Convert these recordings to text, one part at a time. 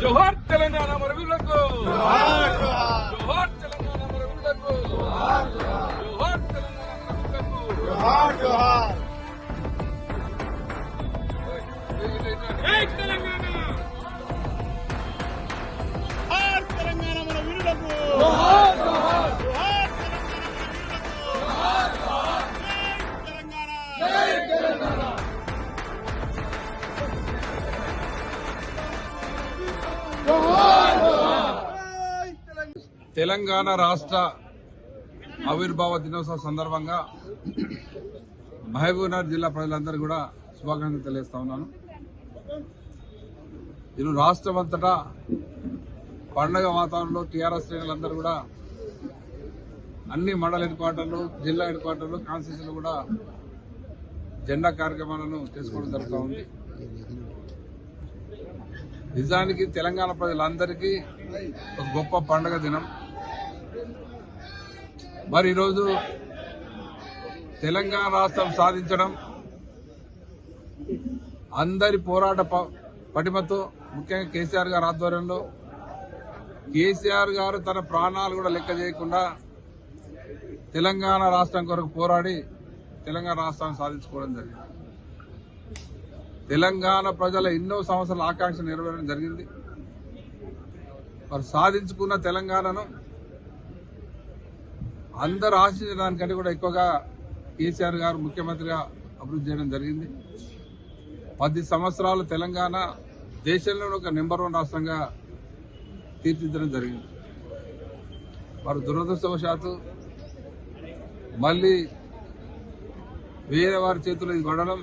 జోహార్ తెలంగాణ అమరవీరులకు, జోహార్ తెలంగాణ అమరవీరులకు, జోహార్ తెలంగాణ అమరవీరులకు. జై తెలంగాణ, జోహార్ తెలంగాణ అమరవీరులకు, జోహార్ జోహార్, జోహార్ తెలంగాణ అమరవీరులకు, జై తెలంగాణ. తెలంగాణ రాష్ట్ర ఆవిర్భావ దినోత్సవం సందర్భంగా మహబూబ్నగర్ జిల్లా ప్రజలందరూ కూడా శుభాకాంక్షలు తెలియజేస్తా ఉన్నాను. ఈరోజు రాష్ట్రం అంతటా పండగ వాతావరణంలో టీఆర్ఎస్ శ్రేణులందరూ కూడా అన్ని మండల హెడ్ క్వార్టర్లు, జిల్లా హెడ్ క్వార్టర్లు, కాన్స్టిట్యూషన్లు కూడా జెండా కార్యక్రమాలను చేసుకోవడం జరుగుతూ ఉంది. నిజానికి తెలంగాణ ప్రజలందరికీ ఒక గొప్ప పండుగ దినం. మరి ఈరోజు తెలంగాణ రాష్ట్రం సాధించడం అందరి పోరాట పటిమతో, ముఖ్యంగా కేసీఆర్ గారి ఆధ్వర్యంలో, కేసీఆర్ గారు తన ప్రాణాలు కూడా లెక్క చేయకుండా తెలంగాణ రాష్ట్రం కొరకు పోరాడి తెలంగాణ రాష్ట్రాన్ని సాధించుకోవడం జరిగింది. తెలంగాణ ప్రజల ఎన్నో సంవత్సరాల ఆకాంక్ష నెరవేరడం జరిగింది. మరి సాధించుకున్న తెలంగాణను అందరూ ఆశించడానికంటే కూడా ఎక్కువగా కేసీఆర్ గారు ముఖ్యమంత్రిగా అభివృద్ధి చేయడం జరిగింది. 10 సంవత్సరాలు తెలంగాణ దేశంలోని ఒక నెంబర్ 1 రాష్ట్రంగా తీర్చిదిద్దడం జరిగింది. మరి దురదృష్టవశాత్తు మళ్ళీ వేరే వారి చేతుల్లో ఇది పడడం,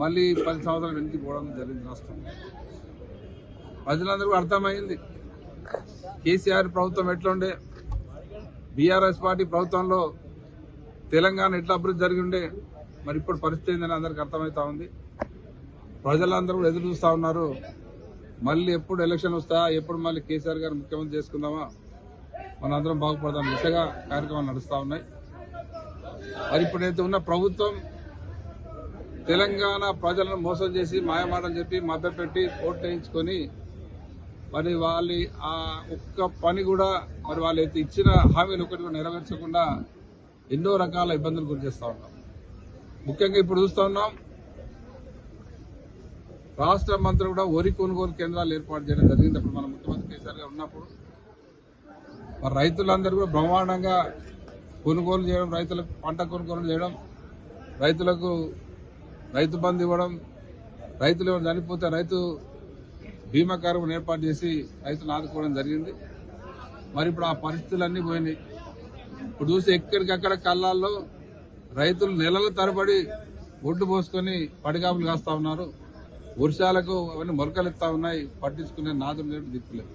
మళ్ళీ 10 సంవత్సరాలు వెనక్కి పోవడం జరిగింది. రాష్ట్రం ప్రజలందరూ అర్థమైంది కేసీఆర్ ప్రభుత్వం ఎట్లుండే, బీఆర్ఎస్ పార్టీ ప్రభుత్వంలో తెలంగాణ ఎట్లా అభివృద్ధి జరిగి ఉండే, మరి ఇప్పుడు పరిస్థితి ఏందని అందరికి అర్థమవుతా ఉంది. ప్రజలందరూ కూడా ఎదురు చూస్తా ఉన్నారు. మళ్ళీ ఎప్పుడు ఎలక్షన్ వస్తాయా, ఎప్పుడు మళ్ళీ కేసీఆర్ గారు ముఖ్యమంత్రి చేసుకుందామా, మనందరం బాగుపడదాం దిశగా కార్యక్రమాలు నడుస్తూ ఉన్నాయి. మరి ఇప్పుడైతే ఉన్న ప్రభుత్వం తెలంగాణ ప్రజలను మోసం చేసి, మాయమాటలు చెప్పి, మభ్యపెట్టి ఓట్లు వేయించుకొని, మరి వాళ్ళ ఆ ఒక్క పని కూడా, మరి వాళ్ళు అయితే ఇచ్చిన హామీలు ఒకటి కూడా నెరవేర్చకుండా ఎన్నో రకాల ఇబ్బందులు గురి చేస్తూ ఉన్నాం. ముఖ్యంగా ఇప్పుడు చూస్తూ ఉన్నాం, రాష్ట్ర మంత్రులు కూడా వరి కొనుగోలు కేంద్రాలు ఏర్పాటు చేయడం జరిగింది. అప్పుడు మన ముఖ్యమంత్రి కేసీఆర్ గారు ఉన్నప్పుడు మరి రైతులందరూ కూడా బ్రహ్మాండంగా కొనుగోలు చేయడం, రైతులకు పంట కొనుగోలు చేయడం, రైతులకు రైతు బంధు ఇవ్వడం, రైతులు ఎవరు చనిపోతే రైతు బీమా కార్యక్రమం ఏర్పాటు చేసి రైతులను ఆదుకోవడం జరిగింది. మరి ఇప్పుడు ఆ పరిస్థితులన్నీ పోయినాయి. ఇప్పుడు చూస్తే ఎక్కడికక్కడ కళ్ళాల్లో రైతులు నెలల తరబడి ఒడ్డు పోసుకొని పడిగాపులు కాస్తా ఉన్నారు. వర్షాలకు అవన్నీ మొలకలెత్తా ఉన్నాయి, పట్టించుకునే నాదులు లేడు, దిక్కులేదు.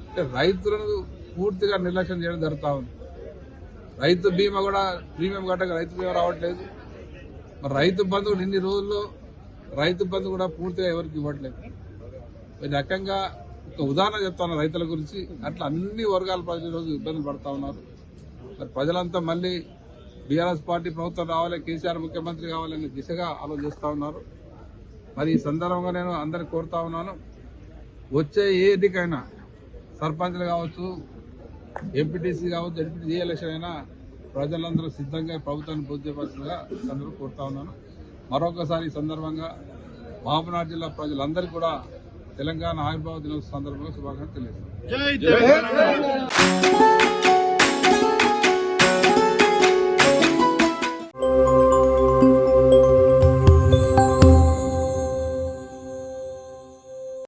అంటే రైతులను పూర్తిగా నిర్లక్ష్యం చేయడం జరుగుతూ ఉంది. రైతు బీమా కూడా ప్రీమియం కట్టక రైతు బీమా రావట్లేదు. మరి రైతు బంధు ఇన్ని రోజుల్లో రైతు బంధు కూడా పూర్తిగా ఎవరికి ఇవ్వట్లేదు. ఈ రకంగా ఒక ఉదాహరణ చెప్తాను రైతుల గురించి. అట్లా అన్ని వర్గాల ప్రజలు ఈరోజు ఇబ్బందులు పడుతూ ఉన్నారు. మరి ప్రజలంతా మళ్ళీ బీఆర్ఎస్ పార్టీ ప్రభుత్వం రావాలి, కేసీఆర్ ముఖ్యమంత్రి కావాలనే దిశగా ఆలోచిస్తూ ఉన్నారు. మరి ఈ సందర్భంగా నేను అందరిని కోరుతా ఉన్నాను, వచ్చే ఏ ఎన్నికైనా సర్పంచ్లు కావచ్చు, ఎంపీటీసీ కావచ్చు, ఎంపీటీసీ ఏ ఎలక్షన్ అయినా ప్రజలందరూ సిద్ధంగా ప్రభుత్వాన్ని బోధ్యపరుస్తుందిగా అందరూ కోరుతా ఉన్నాను. మరొకసారి ఈ సందర్భంగా మహబూబ్నగర్ జిల్లా ప్రజలందరికీ కూడా తెలంగాణ ఆవిర్భావ దినోత్సవ సందర్భంగా శుభాకాంక్షలు తెలియజేస్తాను.